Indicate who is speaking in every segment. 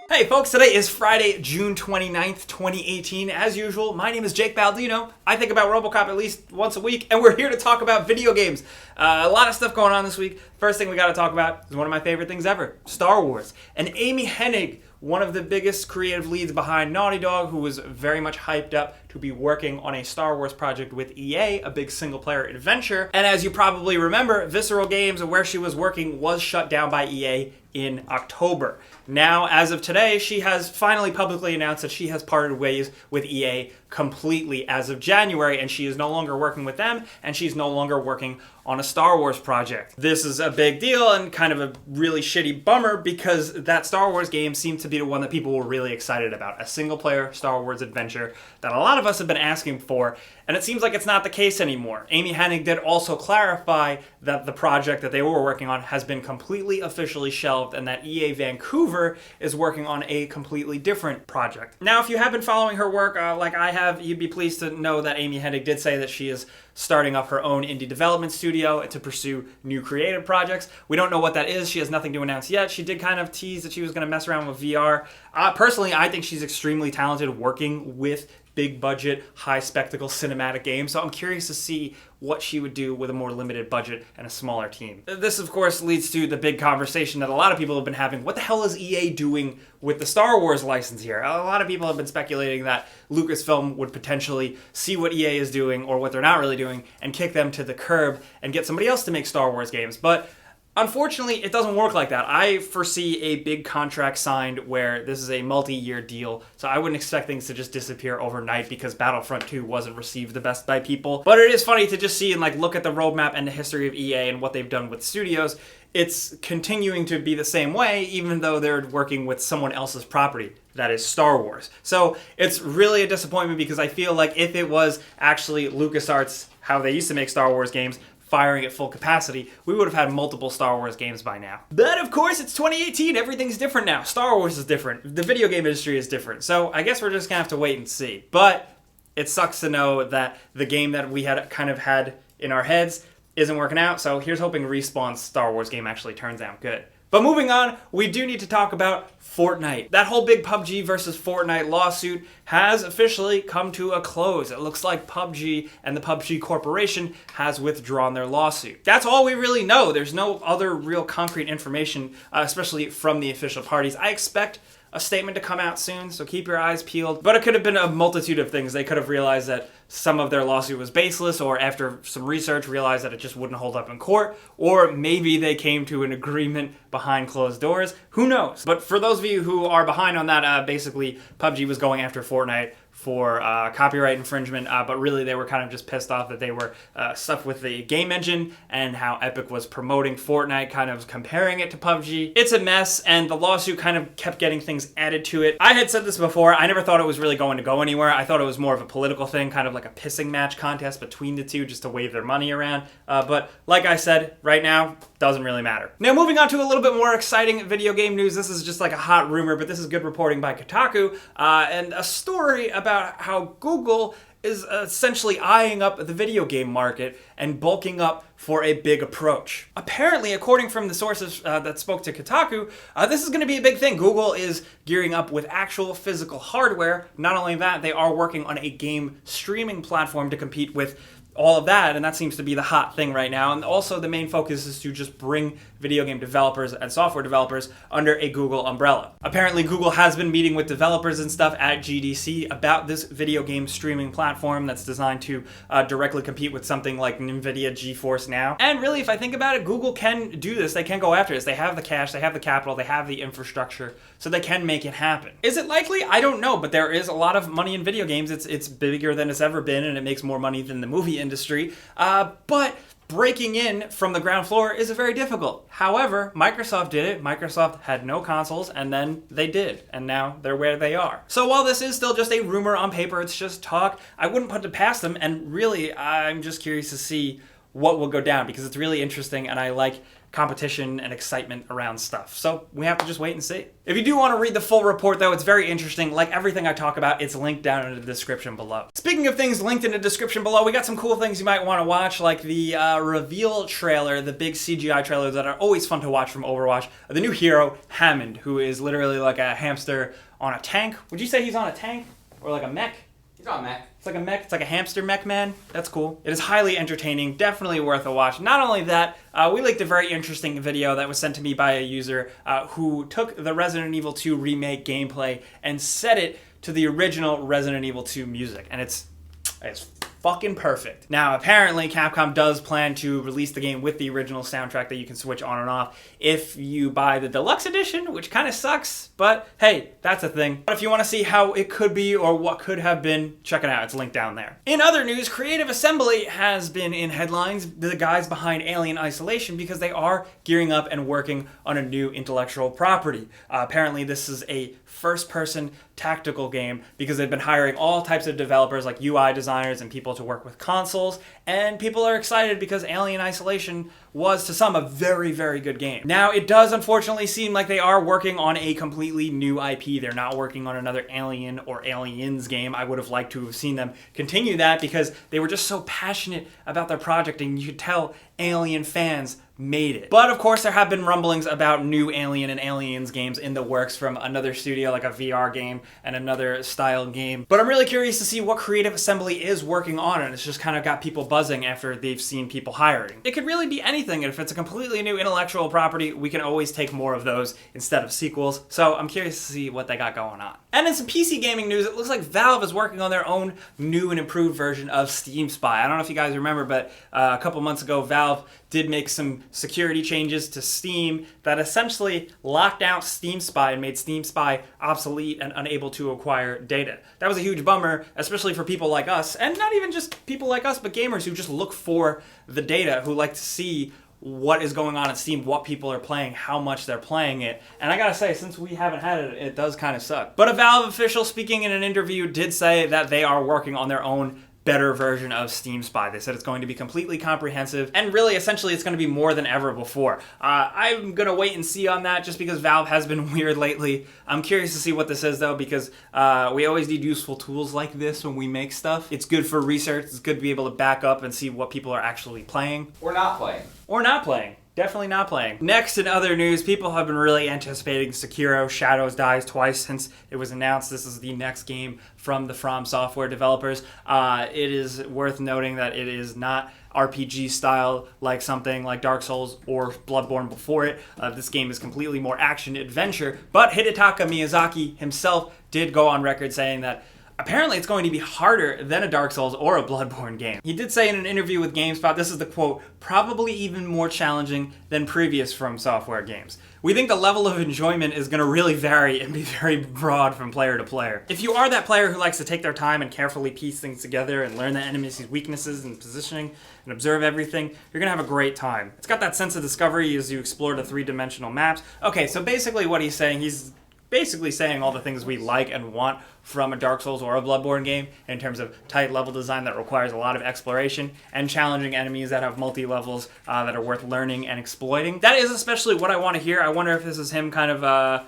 Speaker 1: Hey folks, today is Friday, June 29th, 2018. As usual, my name is Jake Baldino. I think about RoboCop at least once a week, and we're here to talk about video games. A lot of stuff going on this week. First thing we got to talk about is one of my favorite things ever, Star Wars. And Amy Hennig, one of the biggest creative leads behind Naughty Dog, who was very much hyped up to be working on a Star Wars project with EA, a big single-player adventure. And as you probably remember, Visceral Games, where she was working, was shut down by EA in October. Now, as of today, she has finally publicly announced that she has parted ways with EA completely as of January, and she is no longer working with them, and she's no longer working on a Star Wars project. This is a big deal and kind of a really shitty bummer because that Star Wars game seemed to be the one that people were really excited about. A single-player Star Wars adventure that a lot of us have been asking for, and it seems like it's not the case anymore. Amy Hennig did also clarify that the project that they were working on has been completely officially shelved and that EA Vancouver is working on a completely different project. Now, if you have been following her work like I have, you'd be pleased to know that Amy Hennig did say that she is starting up her own indie development studio to pursue new creative projects. We don't know what that is. She has nothing to announce yet. She did kind of tease that she was going to mess around with VR. Personally, I think she's extremely talented working with big budget, high spectacle cinematic games. So I'm curious to see what she would do with a more limited budget and a smaller team. This, of course, leads to the big conversation that a lot of people have been having. What the hell is EA doing with the Star Wars license here? A lot of people have been speculating that Lucasfilm would potentially see what EA is doing or what they're not really doing and kick them to the curb and get somebody else to make Star Wars games. But unfortunately, it doesn't work like that. I foresee a big contract signed where this is a multi-year deal, so I wouldn't expect things to just disappear overnight because Battlefront 2 wasn't received the best by people. But it is funny to just see and look at the roadmap and the history of EA and what they've done with studios. It's continuing to be the same way, even though they're working with someone else's property, that is Star Wars. So it's really a disappointment because I feel like if it was actually LucasArts, how they used to make Star Wars games, firing at full capacity, we would have had multiple Star Wars games by now. But of course, it's 2018, everything's different now. Star Wars is different, the video game industry is different, so I guess we're just gonna have to wait and see. But it sucks to know that the game that we had kind of had in our heads isn't working out, so here's hoping Respawn's Star Wars game actually turns out good. But moving on, we do need to talk about Fortnite. That whole big PUBG versus Fortnite lawsuit has officially come to a close. It looks like PUBG and the PUBG Corporation has withdrawn their lawsuit. That's all we really know. There's no other real concrete information, especially from the official parties. I expect a statement to come out soon, so keep your eyes peeled. But it could have been a multitude of things. They could have realized that some of their lawsuit was baseless, or after some research realized that it just wouldn't hold up in court, or maybe they came to an agreement behind closed doors. Who knows? But for those of you who are behind on that, basically PUBG was going after Fortnite for copyright infringement, but really they were kind of just pissed off that they were stuck with the game engine and how Epic was promoting Fortnite, kind of comparing it to PUBG. It's a mess, and the lawsuit kind of kept getting things added to it. I had said this before, I never thought it was really going to go anywhere. I thought it was more of a political thing, kind of like a pissing match contest between the two just to wave their money around. But like I said, right now, doesn't really matter. Now moving on to a little bit more exciting video game news. This is just like a hot rumor, but this is good reporting by Kotaku, and a story about how Google is essentially eyeing up the video game market and bulking up for a big approach. Apparently, according from the sources that spoke to Kotaku, this is going to be a big thing. Google is gearing up with actual physical hardware. Not only that, they are working on a game streaming platform to compete with all of that, and that seems to be the hot thing right now. And also the main focus is to just bring video game developers and software developers under a Google umbrella. Apparently Google has been meeting with developers and stuff at GDC about this video game streaming platform that's designed to directly compete with something like NVIDIA GeForce Now. And really, if I think about it, Google can do this. They can go after this. They have the cash, they have the capital, they have the infrastructure, so they can make it happen. Is it likely? I don't know, but there is a lot of money in video games. It's bigger than it's ever been, and it makes more money than the movie industry. But breaking in from the ground floor is very difficult. However, Microsoft did it. Microsoft had no consoles, and then they did, and now they're where they are. So while this is still just a rumor on paper, it's just talk, I wouldn't put it past them, and really, I'm just curious to see what will go down, because it's really interesting, and I like competition and excitement around stuff. So we have to just wait and see. If you do want to read the full report, though, it's very interesting. Like everything I talk about, it's linked down in the description below. Speaking of things linked in the description below, we got some cool things you might want to watch, like the reveal trailer, the big CGI trailers that are always fun to watch from Overwatch. The new hero, Hammond, who is literally like a hamster on a tank. Would you say he's on a tank? Or like a mech?
Speaker 2: He's on mech.
Speaker 1: It's like a mech. It's like a hamster mech man. That's cool. It is highly entertaining. Definitely worth a watch. Not only that, we linked a very interesting video that was sent to me by a user who took the Resident Evil 2 remake gameplay and set it to the original Resident Evil 2 music. And it's fucking perfect. Now, apparently, Capcom does plan to release the game with the original soundtrack that you can switch on and off if you buy the deluxe edition, which kind of sucks, but hey, that's a thing. But if you want to see how it could be or what could have been, check it out. It's linked down there. In other news, Creative Assembly has been in headlines, the guys behind Alien Isolation, because they are gearing up and working on a new intellectual property. Apparently, this is a first-person tactical game because they've been hiring all types of developers like UI designers and people to work with consoles, and people are excited because Alien Isolation was to some a very, very good game. Now, it does unfortunately seem like they are working on a completely new IP. They're not working on another Alien or Aliens game. I would have liked to have seen them continue that because they were just so passionate about their project, and you could tell Alien fans made it. But of course, there have been rumblings about new Alien and Aliens games in the works from another studio, like a VR game and another style game. But I'm really curious to see what Creative Assembly is working on, and it's just kind of got people buzzing after they've seen people hiring. It could really be anything, and if it's a completely new intellectual property, we can always take more of those instead of sequels. So I'm curious to see what they got going on. And in some PC gaming news, it looks like Valve is working on their own new and improved version of Steam Spy. I don't know if you guys remember, but a couple months ago, Valve did make some security changes to Steam that essentially locked out Steam Spy and made Steam Spy obsolete and unable to acquire data. That was a huge bummer, especially for people like us, and not even just people like us, but gamers who just look for the data, who like to see what is going on in Steam, what people are playing, how much they're playing it. And I gotta say, since we haven't had it, it does kind of suck. But a Valve official speaking in an interview did say that they are working on their own better version of Steam Spy. They said it's going to be completely comprehensive, and really, essentially, it's going to be more than ever before. I'm going to wait and see on that just because Valve has been weird lately. I'm curious to see what this is, though, because we always need useful tools like this when we make stuff. It's good for research. It's good to be able to back up and see what people are actually playing.
Speaker 2: Or not playing.
Speaker 1: Or not playing. Definitely not playing. Next, in other news, people have been really anticipating Sekiro Shadows Dies Twice since it was announced. This is the next game from the From Software developers. It is worth noting that it is not RPG style like something like Dark Souls or Bloodborne before it. This game is completely more action-adventure, but Hidetaka Miyazaki himself did go on record saying that apparently it's going to be harder than a Dark Souls or a Bloodborne game. He did say in an interview with GameSpot, this is the quote, probably even more challenging than previous From Software games. We think the level of enjoyment is going to really vary and be very broad from player to player. If you are that player who likes to take their time and carefully piece things together and learn the enemy's weaknesses and positioning and observe everything, you're going to have a great time. It's got that sense of discovery as you explore the three-dimensional maps. Okay, so basically what he's saying, he's basically saying all the things we like and want from a Dark Souls or a Bloodborne game in terms of tight level design that requires a lot of exploration and challenging enemies that have multi-levels that are worth learning and exploiting. That is especially what I want to hear. I wonder if this is him kind of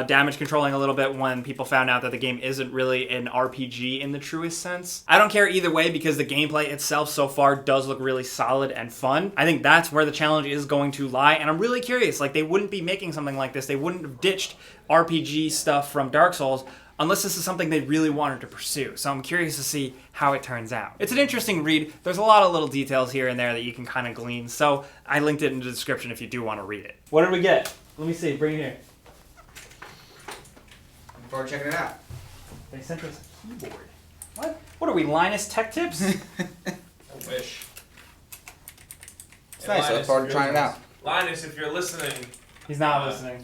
Speaker 1: damage controlling a little bit when people found out that the game isn't really an RPG in the truest sense. I don't care either way because the gameplay itself so far does look really solid and fun. I think that's where the challenge is going to lie, and I'm really curious. Like, they wouldn't be making something like this. They wouldn't have ditched RPG stuff from Dark Souls unless this is something they really wanted to pursue. So I'm curious to see how it turns out. It's an interesting read. There's a lot of little details here and there that you can kind of glean, so I linked it in the description if you do want to read it. What did we get? Let me see. Bring it here.
Speaker 2: Before checking it out.
Speaker 1: They sent us a keyboard. What? What are we, Linus Tech Tips?
Speaker 3: I wish.
Speaker 2: It's nice. I look forward to trying it out.
Speaker 3: Linus, if you're listening,
Speaker 1: He's not listening.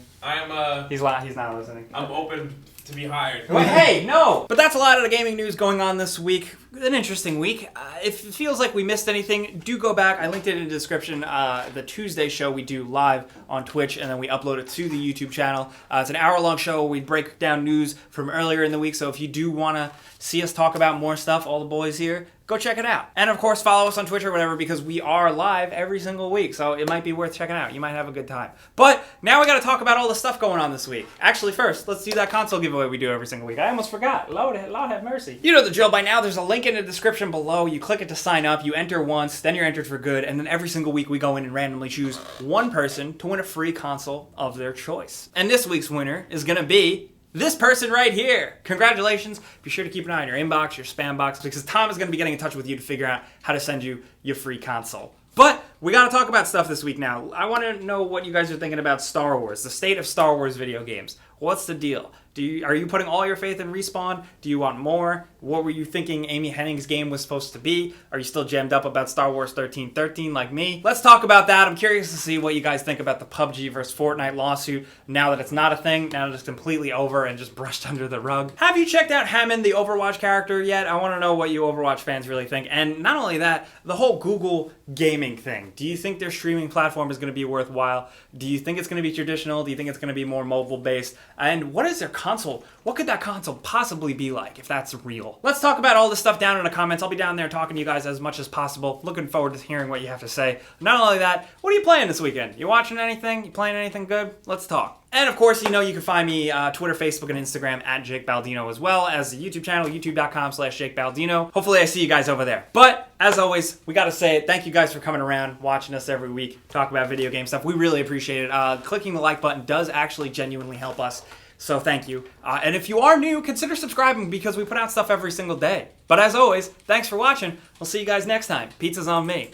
Speaker 3: He's
Speaker 1: not listening.
Speaker 3: I'm open to be hired.
Speaker 1: Well, hey, no! But that's a lot of the gaming news going on this week. An interesting week. If it feels like we missed anything, do go back. I linked it in the description. The Tuesday show we do live on Twitch, and then we upload it to the YouTube channel. It's an hour-long show. We break down news from earlier in the week, so if you do want to see us talk about more stuff, all the boys here, go check it out. And of course, follow us on Twitch or whatever, because we are live every single week, so it might be worth checking out. You might have a good time. But now we got to talk about all the stuff going on this week. Actually, first, let's do that console giveaway we do every single week. I almost forgot. Lord have mercy. You know the drill by now. There's a link in the description below. You click it to sign up. You enter once, then you're entered for good, and then every single week we go in and randomly choose one person to win a free console of their choice. And this week's winner is going to be this person right here. Congratulations. Be sure to keep an eye on your inbox, your spam box, because Tom is going to be getting in touch with you to figure out how to send you your free console. But we got to talk about stuff this week now. I want to know what you guys are thinking about Star Wars, the state of Star Wars video games. What's the deal? Are you putting all your faith in Respawn? Do you want more? What were you thinking Amy Hennig's game was supposed to be? Are you still jammed up about Star Wars 1313 like me? Let's talk about that. I'm curious to see what you guys think about the PUBG versus Fortnite lawsuit now that it's not a thing, now that it's completely over and just brushed under the rug. Have you checked out Hammond, the Overwatch character, yet? I want to know what you Overwatch fans really think. And not only that, the whole Google gaming thing. Do you think their streaming platform is going to be worthwhile? Do you think it's going to be traditional? Do you think it's going to be more mobile-based? And what is their console? What could that console possibly be like if that's real? Let's talk about all this stuff down in the comments. I'll be down there talking to you guys as much as possible. Looking forward to hearing what you have to say. Not only that, what are you playing this weekend? You watching anything? You playing anything good? Let's talk. And of course, you know you can find me Twitter, Facebook, and Instagram at Jake Baldino, as well as the YouTube channel, youtube.com/Jake Baldino. Hopefully I see you guys over there. But as always, we got to say thank you guys for coming around, watching us every week, talk about video game stuff. We really appreciate it. Clicking the like button does actually genuinely help us. So thank you. And if you are new, consider subscribing because we put out stuff every single day. But as always, thanks for watching. We'll see you guys next time. Pizza's on me.